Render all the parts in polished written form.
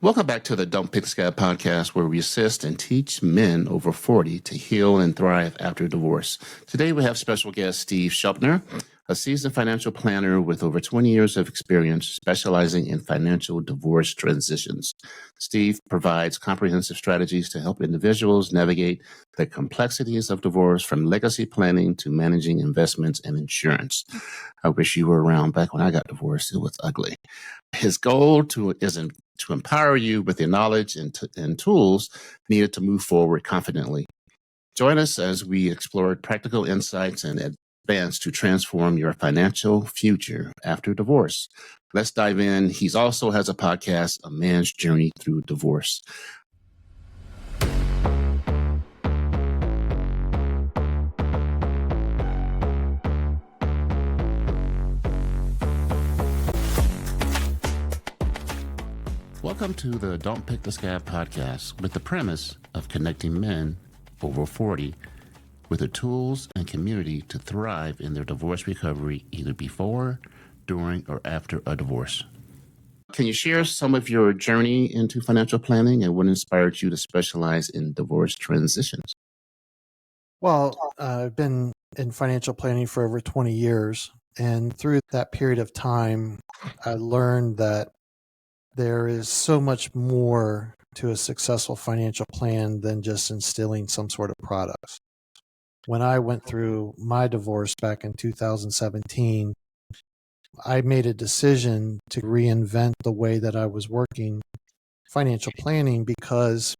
Welcome back to the Don't Pick the Scab podcast, where we assist and teach men over 40 to heal and thrive after divorce. Today, we have special guest Steve Schleupner, a seasoned financial planner with over 20 years of experience specializing in financial divorce transitions. Steve provides comprehensive strategies to help individuals navigate the complexities of divorce, from legacy planning to managing investments and insurance. I wish you were around back when I got divorced. It was ugly. His goal is to empower you with the knowledge and tools needed to move forward confidently. Join us as we explore practical insights and advance to transform your financial future after divorce. Let's dive in. He also has a podcast, A Man's Journey Through Divorce. Welcome to the Don't Pick the Scab podcast, with the premise of connecting men over 40 with the tools and community to thrive in their divorce recovery, either before, during, or after a divorce. Can you share some of your journey into financial planning and what inspired you to specialize in divorce transitions? Well, I've been in financial planning for over 20 years. And through that period of time, I learned that there is so much more to a successful financial plan than just instilling some sort of products. When I went through my divorce back in 2017, I made a decision to reinvent the way that I was working financial planning, because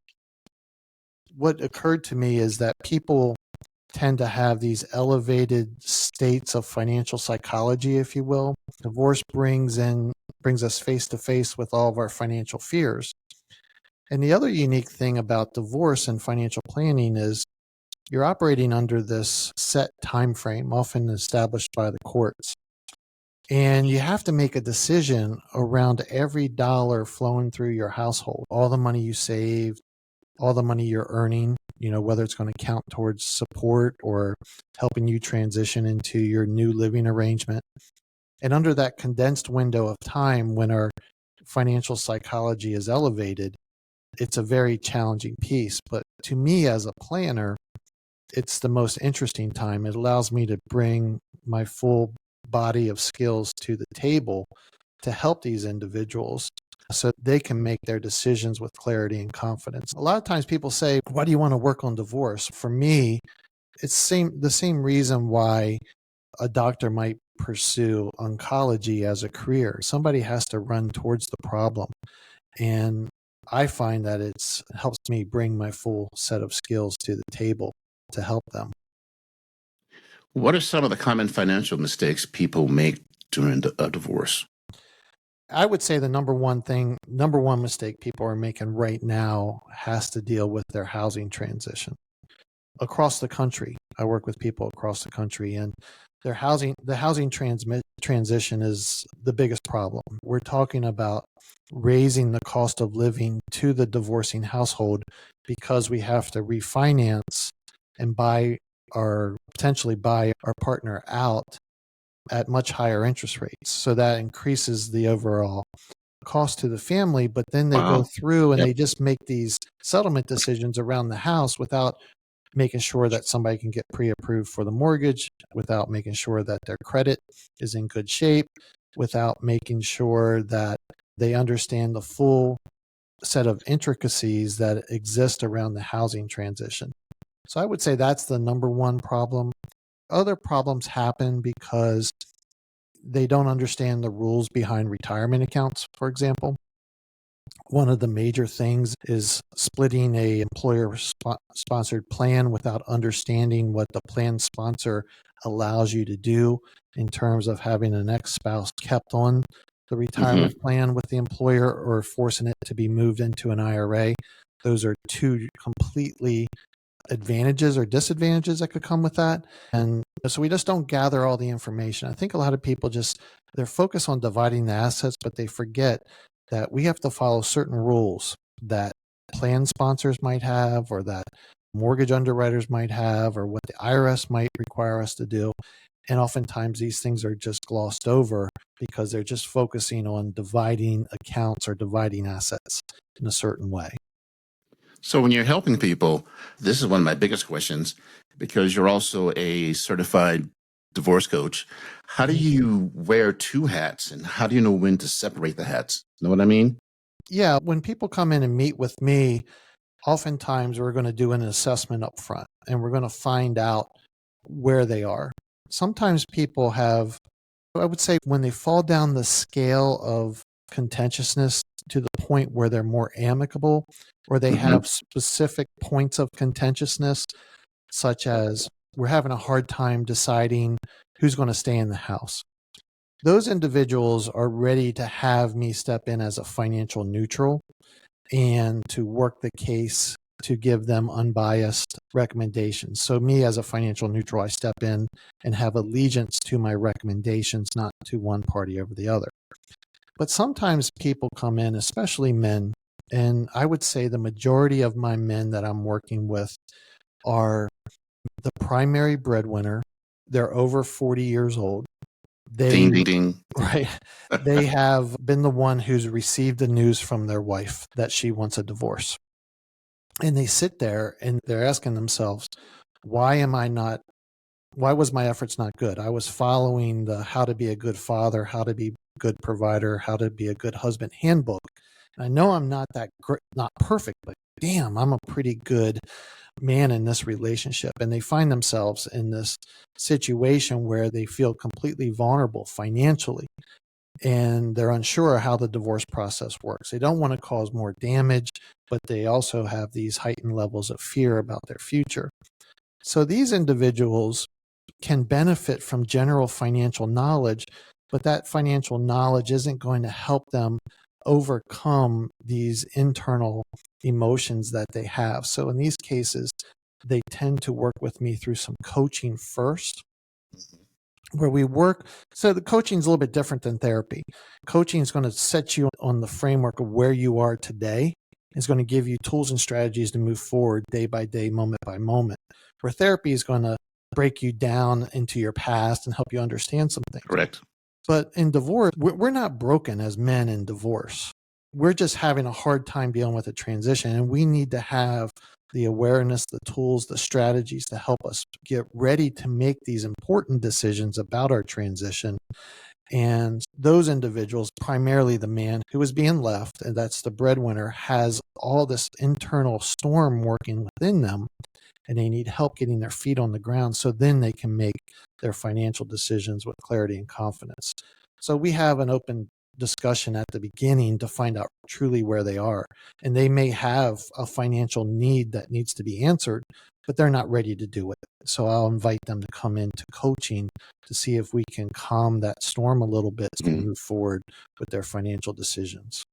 what occurred to me is that people tend to have these elevated states of financial psychology, if you will. Divorce brings us face to face with all of our financial fears. And the other unique thing about divorce and financial planning is you're operating under this set time frame, often established by the courts. And you have to make a decision around every dollar flowing through your household, all the money you saved, all the money you're earning, whether it's going to count towards support or helping you transition into your new living arrangement. And under that condensed window of time when our financial psychology is elevated, it's a very challenging piece. But to me as a planner, it's the most interesting time. It allows me to bring my full body of skills to the table to help these individuals so they can make their decisions with clarity and confidence. A lot of times people say, why do you want to work on divorce? For me, it's the same reason why a doctor might pursue oncology as a career. Somebody has to run towards the problem. And I find that it helps me bring my full set of skills to the table to help them. What are some of the common financial mistakes people make during a divorce? I would say the number one mistake people are making right now has to deal with their housing transition. Across the country, I work with people across the country, and the housing transition is the biggest problem. We're talking about raising the cost of living to the divorcing household because we have to refinance and potentially buy our partner out at much higher interest rates. So that increases the overall cost to the family, but then they go through and they just make these settlement decisions around the house without making sure that somebody can get pre-approved for the mortgage, without making sure that their credit is in good shape, without making sure that they understand the full set of intricacies that exist around the housing transition. So I would say that's the number one problem. Other problems happen because they don't understand the rules behind retirement accounts, for example. One of the major things is splitting a employer-sponsored plan without understanding what the plan sponsor allows you to do in terms of having an ex-spouse kept on the retirement plan with the employer or forcing it to be moved into an IRA. Those are two completely advantages or disadvantages that could come with that. And so we just don't gather all the information. I think a lot of people they're focused on dividing the assets, but they forget that we have to follow certain rules that plan sponsors might have, or that mortgage underwriters might have, or what the IRS might require us to do. And oftentimes these things are just glossed over because they're just focusing on dividing accounts or dividing assets. in a certain way. So when you're helping people, this is one of my biggest questions because you're also a certified divorce coach. How do you wear two hats and how do you know when to separate the hats? Know what I mean? Yeah, when people come in and meet with me, oftentimes we're going to do an assessment up front and we're going to find out where they are. Sometimes people have, I would say, when they fall down the scale of contentiousness to the point where they're more amicable, or they have specific points of contentiousness, such as we're having a hard time deciding who's going to stay in the house. Those individuals are ready to have me step in as a financial neutral and to work the case to give them unbiased recommendations. So me as a financial neutral, I step in and have allegiance to my recommendations, not to one party over the other. But sometimes people come in, especially men, and I would say the majority of my men that I'm working with are the primary breadwinner. They're over 40 years old. Ding, ding, ding. Right. They have been the one who's received the news from their wife that she wants a divorce. And they sit there and they're asking themselves, why was my efforts not good? I was following the how to be a good father, how to be a good provider, how to be a good husband handbook. And I know I'm not not perfect, but damn, I'm a pretty good man in this relationship. And they find themselves in this situation where they feel completely vulnerable financially and they're unsure how the divorce process works. They don't want to cause more damage, but they also have these heightened levels of fear about their future. So these individuals can benefit from general financial knowledge, but that financial knowledge isn't going to help them overcome these internal emotions that they have. So in these cases, they tend to work with me through some coaching first, where we work. So the coaching is a little bit different than therapy. Coaching is going to set you on the framework of where you are today. It's going to give you tools and strategies to move forward day by day, moment by moment. Where therapy is going to break you down into your past and help you understand some things. Correct. But in divorce, we're not broken as men in divorce. We're just having a hard time dealing with a transition. And we need to have the awareness, the tools, the strategies to help us get ready to make these important decisions about our transition. And those individuals, primarily the man who is being left, and that's the breadwinner, has all this internal storm working within them, and they need help getting their feet on the ground so then they can make their financial decisions with clarity and confidence. So we have an open discussion at the beginning to find out truly where they are. And they may have a financial need that needs to be answered, but they're not ready to do it. So I'll invite them to come into coaching to see if we can calm that storm a little bit to move forward with their financial decisions.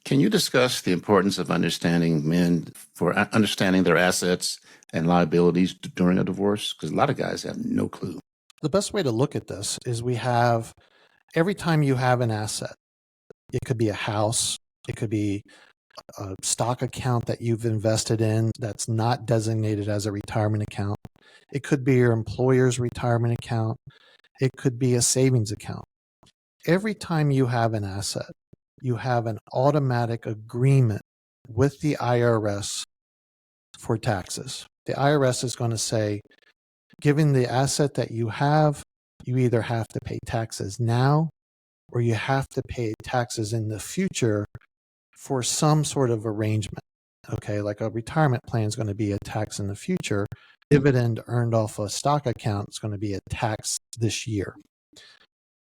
Can you discuss the importance of understanding men for understanding their assets and liabilities during a divorce? Because a lot of guys have no clue. The best way to look at this is we have, every time you have an asset, it could be a house, it could be a stock account that you've invested in that's not designated as a retirement account. It could be your employer's retirement account. It could be a savings account. Every time you have an asset, you have an automatic agreement with the IRS for taxes. The IRS is going to say, given the asset that you have, you either have to pay taxes now or you have to pay taxes in the future for some sort of arrangement. Okay, like a retirement plan is going to be a tax in the future. Dividend earned off a stock account is going to be a tax this year.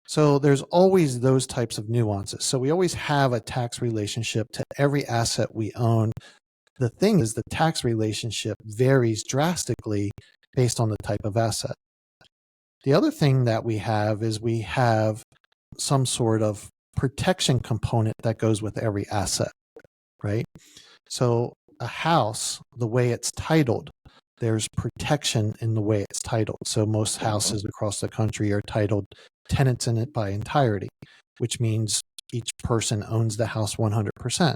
So there's always those types of nuances. So we always have a tax relationship to every asset we own. The thing is, the tax relationship varies drastically based on the type of asset. The other thing that we have is we have some sort of protection component that goes with every asset, right? So a house, the way it's titled, there's protection in the way it's titled. So most houses across the country are titled tenants in it by entirety, which means each person owns the house 100%.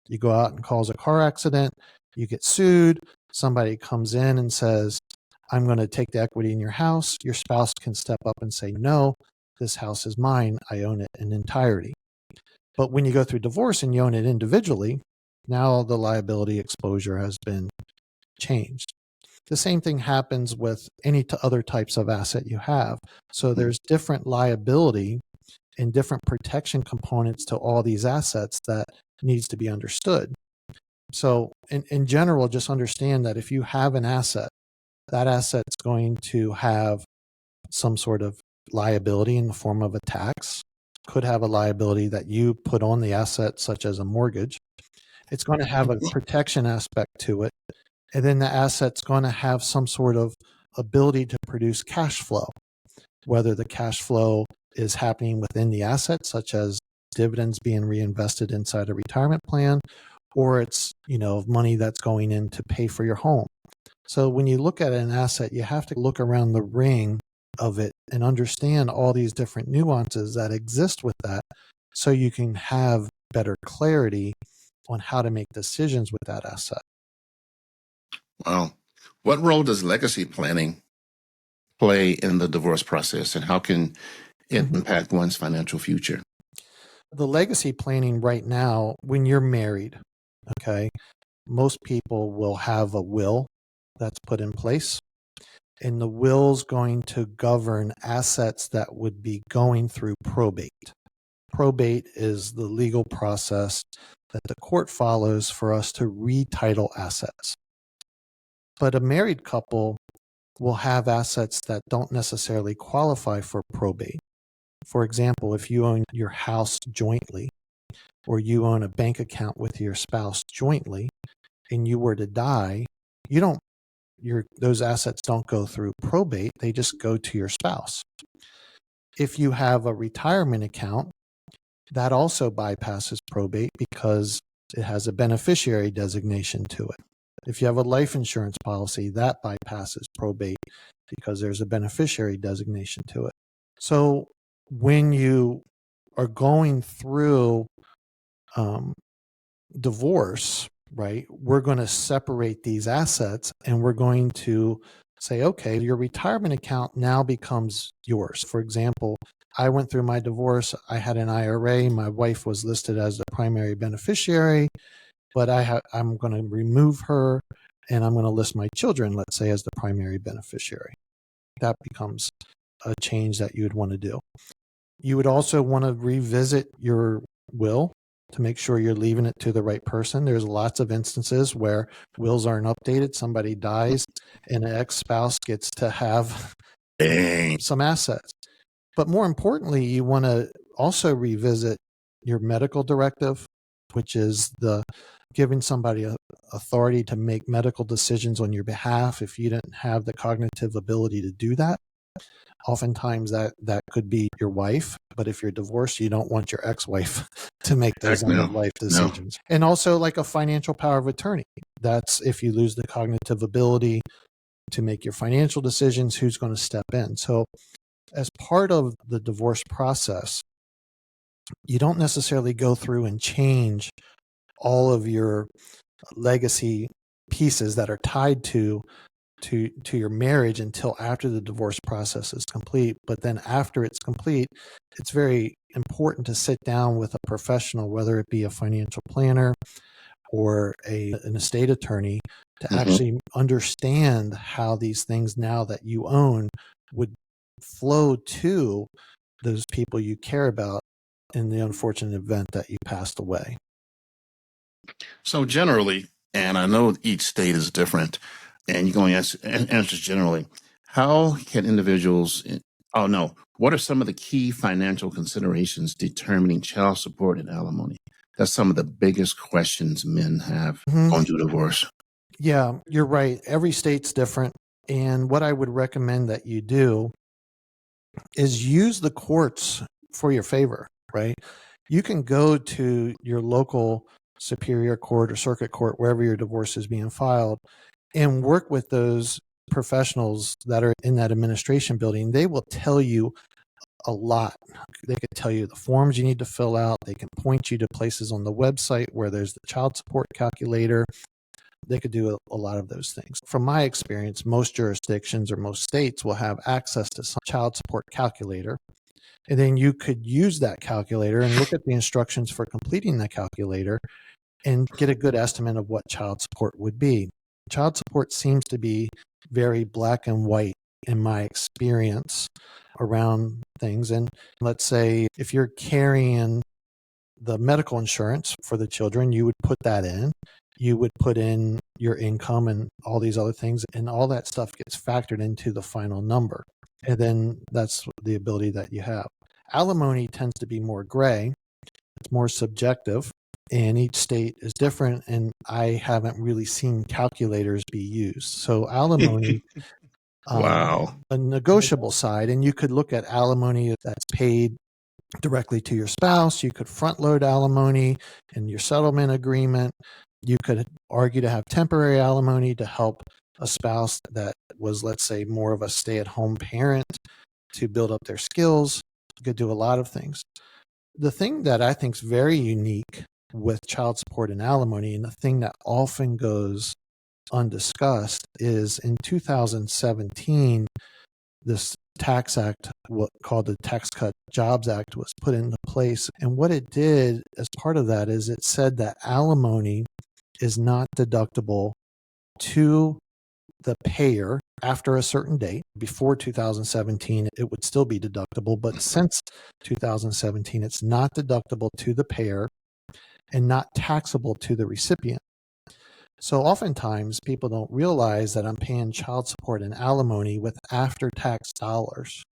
You go out and cause a car accident, you get sued, somebody comes in and says, I'm going to take the equity in your house. Your spouse can step up and say, no, this house is mine. I own it in entirety. But when you go through divorce and you own it individually, now the liability exposure has been changed. The same thing happens with any other types of asset you have. So there's different liability and different protection components to all these assets that needs to be understood. So in general, just understand that if you have an asset, that asset's going to have some sort of liability in the form of a tax, could have a liability that you put on the asset, such as a mortgage. It's going to have a protection aspect to it. And then the asset's going to have some sort of ability to produce cash flow, whether the cash flow is happening within the asset, such as dividends being reinvested inside a retirement plan, or it's, money that's going in to pay for your home. So when you look at an asset, you have to look around the ring of it and understand all these different nuances that exist with that, so you can have better clarity on how to make decisions with that asset. Wow. What role does legacy planning play in the divorce process, and how can it impact one's financial future? The legacy planning right now, when you're married, okay, most people will have a will that's put in place, and the will's going to govern assets that would be going through probate. Probate is the legal process that the court follows for us to retitle assets. But a married couple will have assets that don't necessarily qualify for probate. For example, if you own your house jointly, or you own a bank account with your spouse jointly, and you were to die, those assets don't go through probate, they just go to your spouse. If you have a retirement account, that also bypasses probate because it has a beneficiary designation to it. If you have a life insurance policy, that bypasses probate because there's a beneficiary designation to it. So when you are going through divorce, right, we're going to separate these assets and we're going to say, okay, your retirement account now becomes yours. For example, I went through my divorce. I had an IRA. My wife was listed as the primary beneficiary, but I'm going to remove her and I'm going to list my children, let's say, as the primary beneficiary. That becomes a change that you would want to do. You would also want to revisit your will to make sure you're leaving it to the right person. There's lots of instances where wills aren't updated. Somebody dies and an ex-spouse gets to have some assets. But more importantly, you want to also revisit your medical directive, which is the giving somebody authority to make medical decisions on your behalf if you didn't have the cognitive ability to do that. Oftentimes that could be your wife, but if you're divorced, you don't want your ex-wife to make those end-of-life decisions. No. And also like a financial power of attorney. That's if you lose the cognitive ability to make your financial decisions, who's going to step in? So as part of the divorce process, you don't necessarily go through and change all of your legacy pieces that are tied to your marriage until after the divorce process is complete. But then after it's complete, it's very important to sit down with a professional, whether it be a financial planner or an estate attorney, to actually understand how these things now that you own would flow to those people you care about in the unfortunate event that you passed away. So generally, and I know each state is different, and you're going to answer generally, how can individuals, what are some of the key financial considerations determining child support and alimony? That's some of the biggest questions men have going through divorce. Yeah, you're right. Every state's different. And what I would recommend that you do is use the courts for your favor, right? You can go to your local superior court or circuit court, wherever your divorce is being filed, and work with those professionals that are in that administration building. They will tell you a lot. They could tell you the forms you need to fill out. They can point you to places on the website where there's the child support calculator. They could do a lot of those things. From my experience, most jurisdictions or most states will have access to some child support calculator. And then you could use that calculator and look at the instructions for completing the calculator and get a good estimate of what child support would be. Child support seems to be very black and white in my experience around things. And let's say if you're carrying the medical insurance for the children, you would put that in. You would put in your income and all these other things, and all that stuff gets factored into the final number. And then that's the ability that you have. Alimony tends to be more gray. It's more subjective, and each state is different, and I haven't really seen calculators be used. So alimony, Wow. a negotiable side, and you could look at alimony that's paid directly to your spouse. You could front load alimony in your settlement agreement. You could argue to have temporary alimony to help a spouse that was, let's say, more of a stay-at-home parent to build up their skills. You could do a lot of things. The thing that I think is very unique with child support and alimony, and the thing that often goes undiscussed, is in 2017, this tax act, what called the Tax Cut Jobs Act, was put into place. And what it did as part of that is it said that alimony is not deductible to the payer after a certain date. Before 2017, it would still be deductible, but since 2017, it's not deductible to the payer and not taxable to the recipient. So oftentimes people don't realize that I'm paying child support and alimony with after-tax dollars.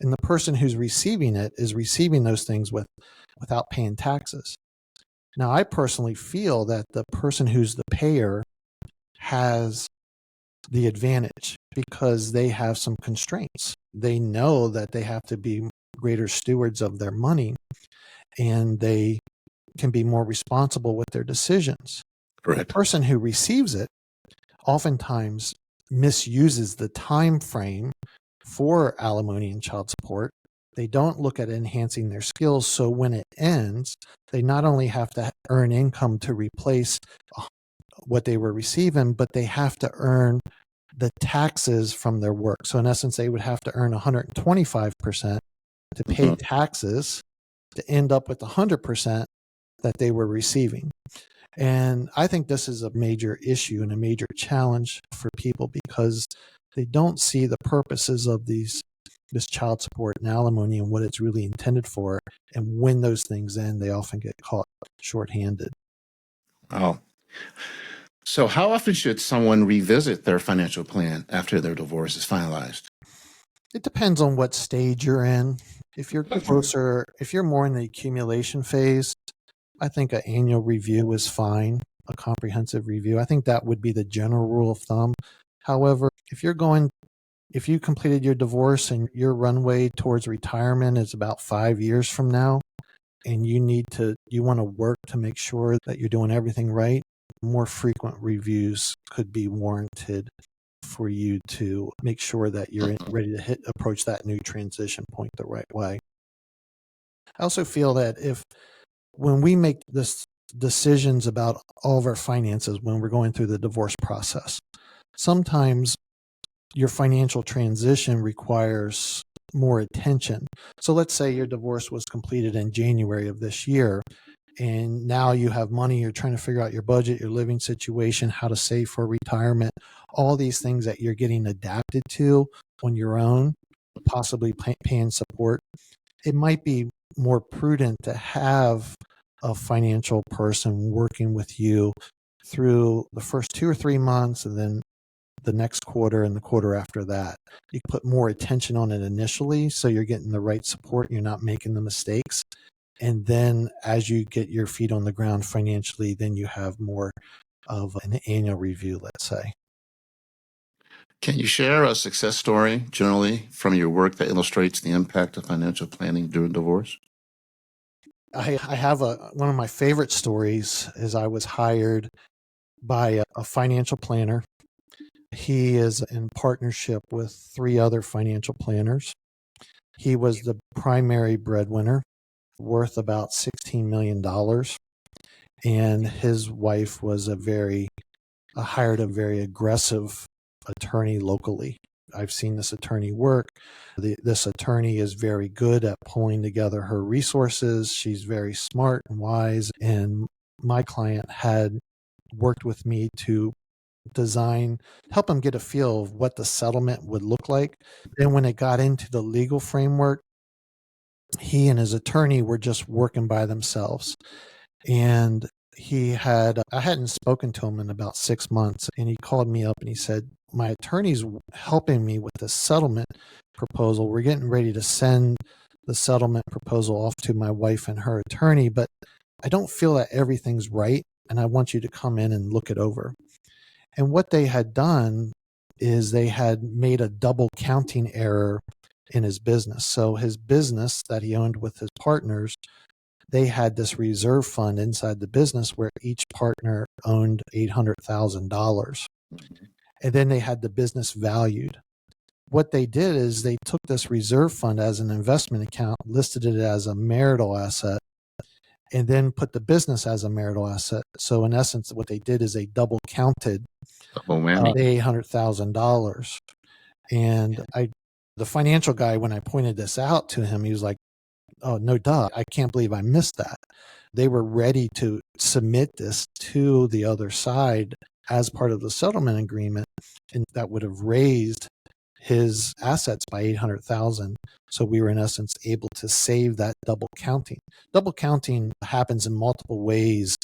And the person who's receiving it is receiving those things without paying taxes. Now, I personally feel that the person who's the payer has the advantage because they have some constraints. They know that they have to be greater stewards of their money, and they can be more responsible with their decisions. Correct. The person who receives it oftentimes misuses the time frame for alimony and child support. They don't look at enhancing their skills, so when it ends, they not only have to earn income to replace what they were receiving, but they have to earn the taxes from their work. So in essence, they would have to earn 125% to pay taxes to end up with 100% that they were receiving. And I think this is a major issue and a major challenge for people because they don't see the purposes of this child support and alimony and what it's really intended for. And when those things end, they often get caught shorthanded. Wow. So how often should someone revisit their financial plan after their divorce is finalized? It depends on what stage you're in. If you're closer, if you're more in the accumulation phase, I think an annual review is fine, a comprehensive review. I think that would be the general rule of thumb. However, if you completed your divorce and your runway towards retirement is about 5 years from now, and you want to work to make sure that you're doing everything right, more frequent reviews could be warranted for you to make sure that you're ready to approach that new transition point the right way. I also feel that when we make this decisions about all of our finances when we're going through the divorce process, sometimes your financial transition requires more attention. So let's say your divorce was completed in January of this year, and now you have money, you're trying to figure out your budget, your living situation, how to save for retirement, all these things that you're getting adapted to on your own, possibly paying support. It might be more prudent to have a financial person working with you through the first 2 or 3 months, and then the next quarter and the quarter after that. You put more attention on it initially so you're getting the right support, you're not making the mistakes. And then as you get your feet on the ground financially, then you have more of an annual review, let's say. Can you share a success story generally from your work that illustrates the impact of financial planning during divorce? I have one of my favorite stories is I was hired by a financial planner. He is in partnership with 3 other financial planners. He was the primary breadwinner, worth about $16 million. And his wife was hired a very aggressive attorney locally. I've seen this attorney work. This attorney is very good at pulling together her resources. She's very smart and wise. And my client had worked with me to help him get a feel of what the settlement would look like. And when it got into the legal framework, he and his attorney were just working by themselves. And I hadn't spoken to him in about 6 months, and he called me up and he said, my attorney's helping me with the settlement proposal. We're getting ready to send the settlement proposal off to my wife and her attorney, but I don't feel that everything's right, and I want you to come in and look it over. And what they had done is they had made a double counting error in his business. So his business that he owned with his partners, they had this reserve fund inside the business where each partner owned $800,000. And then they had the business valued. What they did is they took this reserve fund as an investment account, listed it as a marital asset, and then put the business as a marital asset. So in essence, what they did is they double counted the $800,000. And the financial guy, when I pointed this out to him, he was like, oh, no, duh. I can't believe I missed that. They were ready to submit this to the other side as part of the settlement agreement, and that would have raised his assets by $800,000. So we were in essence able to save that double counting. Double counting happens in multiple ways,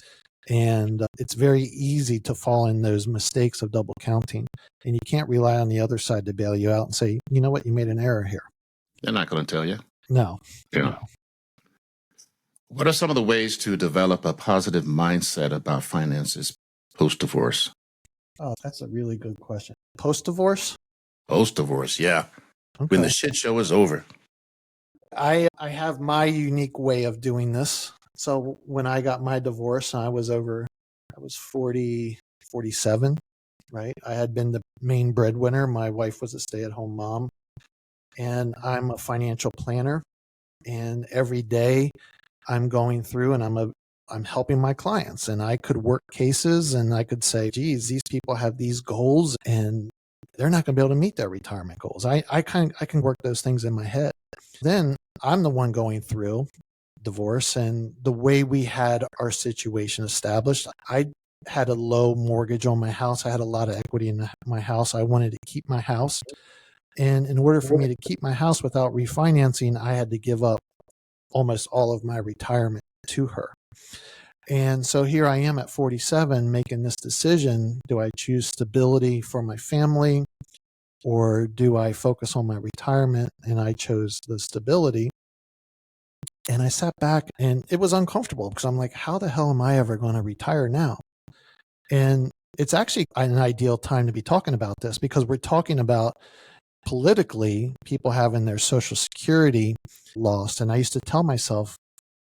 and it's very easy to fall in those mistakes of double counting. And you can't rely on the other side to bail you out and say, you know what, you made an error here. They're not going to tell you. No. Yeah. No. What are some of the ways to develop a positive mindset about finances post-divorce? Oh, that's a really good question. Post-divorce? Post-divorce, yeah. Okay. When the shit show is over. I have my unique way of doing this. So when I got my divorce, I was 47, right? I had been the main breadwinner. My wife was a stay-at-home mom, and I'm a financial planner. And every day I'm going through and I'm helping my clients, and I could work cases and I could say, geez, these people have these goals and they're not going to be able to meet their retirement goals. I can work those things in my head. Then I'm the one going through divorce, and the way we had our situation established, I had a low mortgage on my house. I had a lot of equity in my house. I wanted to keep my house. And in order for me to keep my house without refinancing, I had to give up almost all of my retirement to her. And so here I am at 47 making this decision. Do I choose stability for my family, or do I focus on my retirement? And I chose the stability. And I sat back, and it was uncomfortable because I'm like, how the hell am I ever going to retire now? And it's actually an ideal time to be talking about this, because we're talking about politically people having their Social Security lost. And I used to tell myself,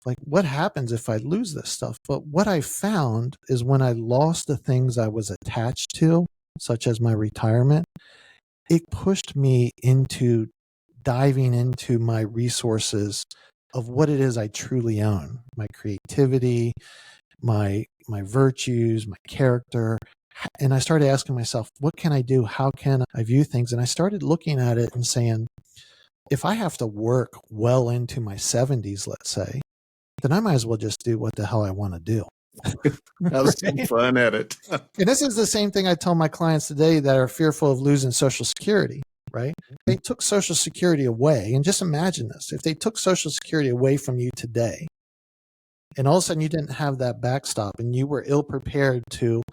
like, what happens if I lose this stuff? But what I found is when I lost the things I was attached to, such as my retirement, it pushed me into diving into my resources of what it is I truly own: my creativity, my virtues, my character. And I started asking myself, what can I do? How can I view things? And I started looking at it and saying, if I have to work well into my 70s, let's say, then I might as well just do what the hell I want to do. Have some fun at it. And this is the same thing I tell my clients today that are fearful of losing Social Security, right? They took Social Security away. And just imagine this. If they took Social Security away from you today, and all of a sudden you didn't have that backstop and you were ill prepared to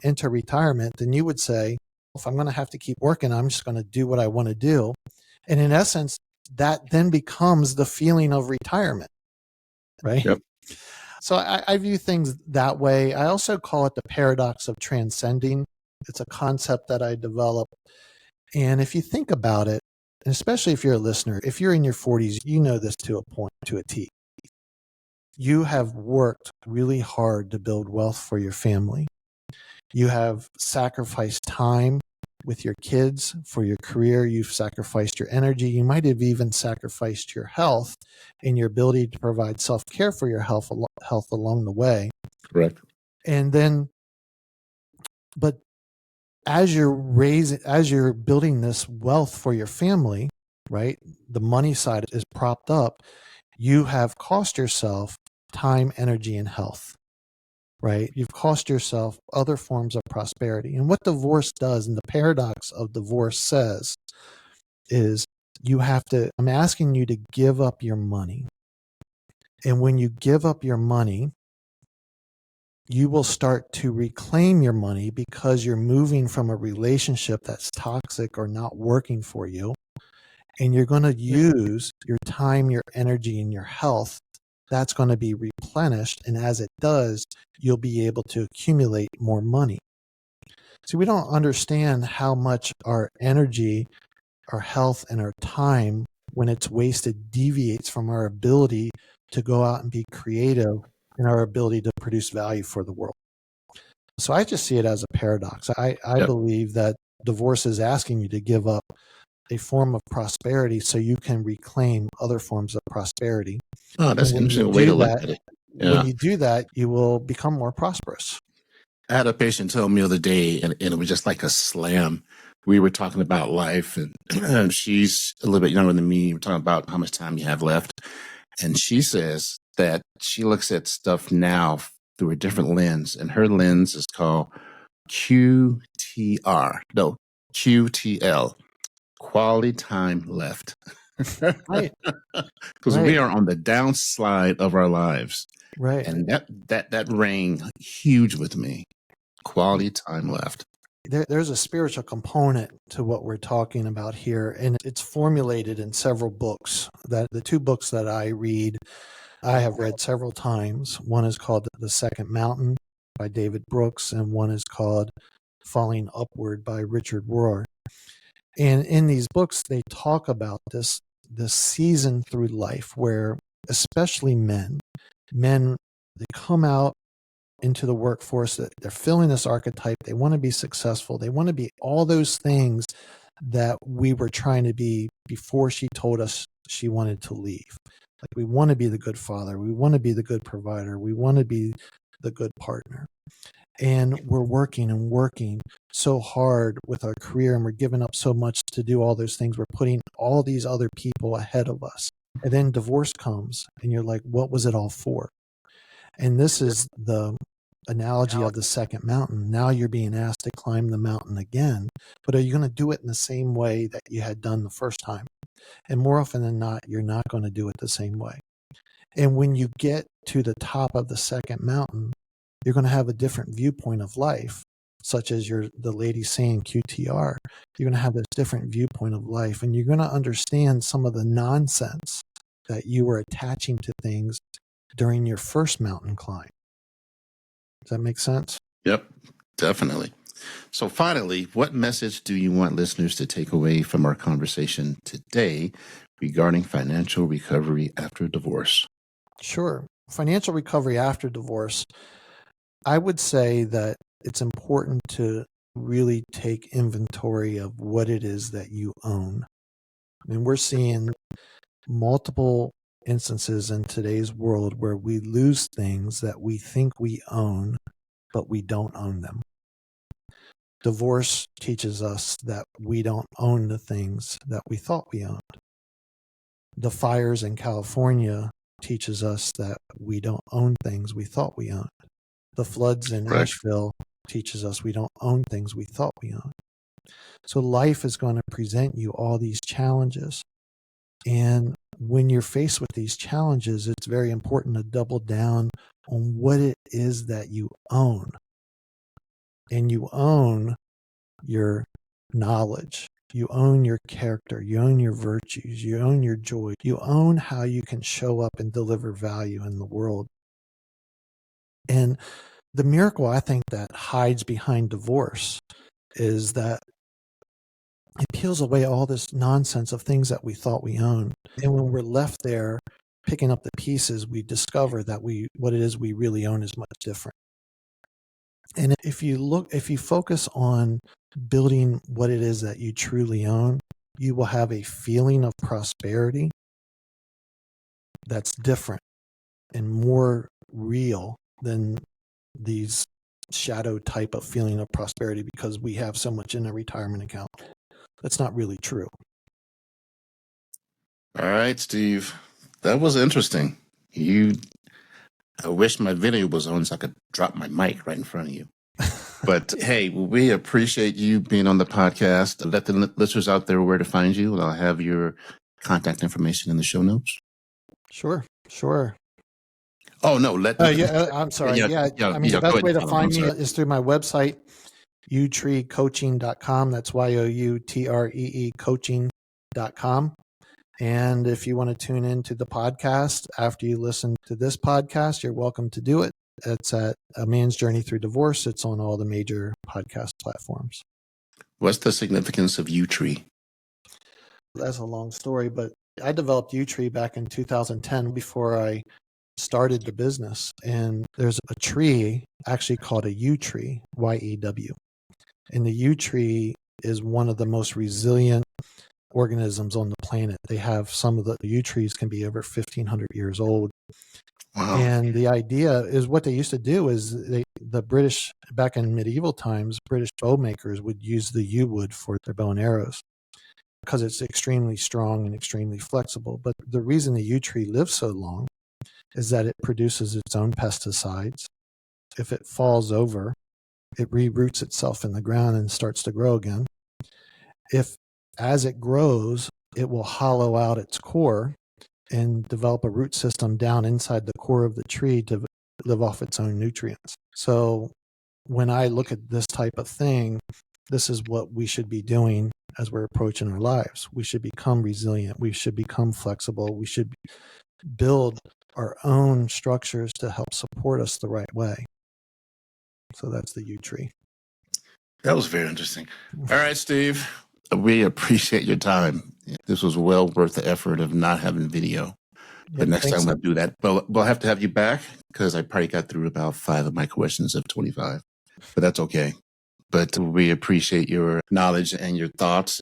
enter retirement, then you would say, if I'm going to have to keep working, I'm just going to do what I want to do. And in essence, that then becomes the feeling of retirement, right? Yep. So I view things that way. I also call it the paradox of transcending. It's a concept that I developed. And if you think about it, and especially if you're a listener, if you're in your 40s, you know this to a point, to a T. You have worked really hard to build wealth for your family. You have sacrificed time with your kids for your career. You've sacrificed your energy. You might have even sacrificed your health and your ability to provide self-care for your health along the way. Correct. And then, but as you're building this wealth for your family, right? The money side is propped up. You have cost yourself time, energy, and health, right? You've cost yourself other forms of prosperity. And what divorce does, and the paradox of divorce says, is I'm asking you to give up your money. And when you give up your money, you will start to reclaim your money because you're moving from a relationship that's toxic or not working for you. And you're going to use your time, your energy, and your health. That's going to be replenished. And as it does, you'll be able to accumulate more money. See, we don't understand how much our energy, our health, and our time, when it's wasted, deviates from our ability to go out and be creative and our ability to produce value for the world. So I just see it as a paradox. I Yep. believe that divorce is asking you to give up a form of prosperity so you can reclaim other forms of prosperity. Oh, that's And an when you interesting way to do look that, at it. Yeah. you will become more prosperous. I had a patient tell me the other day, and it was just like a slam. We were talking about life, and she's a little bit younger than me. We're talking about how much time you have left. And she says that she looks at stuff now through a different lens, and her lens is called QTR. No, QTL, quality time left. Right. Because Right. we are on the downslide of our lives. Right. And that rang huge with me. Quality time left. There's a spiritual component to what we're talking about here, and it's formulated in several books. That the two books that I read, I have read several times. One is called The Second Mountain by David Brooks, and one is called Falling Upward by Richard Rohr. And in these books, they talk about this season through life where, especially men, they come out into the workforce, that they're filling this archetype. They want to be successful. They want to be all those things that we were trying to be before she told us she wanted to leave. Like, we want to be the good father. We want to be the good provider. We want to be the good partner. And we're working and working so hard with our career, and we're giving up so much to do all those things. We're putting all these other people ahead of us. And then divorce comes, and you're like, what was it all for? And this is the analogy of the second mountain. Now you're being asked to climb the mountain again, but are you going to do it in the same way that you had done the first time? And more often than not, you're not going to do it the same way. And when you get to the top of the second mountain, you're going to have a different viewpoint of life, such as the lady saying QTR. You're going to have this different viewpoint of life, and you're going to understand some of the nonsense that you were attaching to things during your first mountain climb. Does that make sense? Yep, definitely. So finally, what message do you want listeners to take away from our conversation today regarding financial recovery after divorce? Sure. Financial recovery after divorce, I would say that it's important to really take inventory of what it is that you own. I mean, we're seeing multiple instances in today's world where we lose things that we think we own, but we don't own them. Divorce teaches us that we don't own the things that we thought we owned. The fires in California teaches us that we don't own things we thought we owned. The floods in Correct. Asheville teaches us we don't own things we thought we owned. So life is going to present you all these challenges. And when you're faced with these challenges, it's very important to double down on what it is that you own. And you own your knowledge. You own your character. You own your virtues. You own your joy. You own how you can show up and deliver value in the world. And the miracle, I think, that hides behind divorce is that it peels away all this nonsense of things that we thought we owned. And when we're left there picking up the pieces, we discover that what it is we really own is much different. And if you focus on building what it is that you truly own, you will have a feeling of prosperity that's different and more real than these shadow type of feeling of prosperity because we have so much in a retirement account. That's not really true. All right, Steve. That was interesting. I wish my video was on so I could drop my mic right in front of you. But hey, we appreciate you being on the podcast. Let the listeners out there where to find you. I'll have your contact information in the show notes. Sure. Oh, no. I'm sorry. The best way to find me is through my website, youtreecoaching.com. That's YOUTREE coaching.com. And if you want to tune into the podcast after you listen to this podcast, you're welcome to do it. It's at A Man's Journey Through Divorce. It's on all the major podcast platforms. What's the significance of U-Tree? That's a long story, but I developed U-Tree back in 2010 before I started the business. And there's a tree actually called a yew tree, Y-E-W. And the yew tree is one of the most resilient organisms on the planet. They have some of the yew trees can be over 1,500 years old. Wow. And the idea is what they used to do is the British, back in medieval times, British bow makers would use the yew wood for their bow and arrows because it's extremely strong and extremely flexible. But the reason the yew tree lives so long is that it produces its own pesticides. If it falls over, it reroots itself in the ground and starts to grow again. As it grows, it will hollow out its core and develop a root system down inside the core of the tree to live off its own nutrients. So when I look at this type of thing, this is what we should be doing as we're approaching our lives. We should become resilient. We should become flexible. We should build our own structures to help support us the right way. So that's the yew tree. That was very interesting. All right, Steve. We appreciate your time. This was well worth the effort of not having video. But next time we'll do that. But we'll have to have you back because I probably got through about 5 of my questions of 25. But that's okay. But we appreciate your knowledge and your thoughts.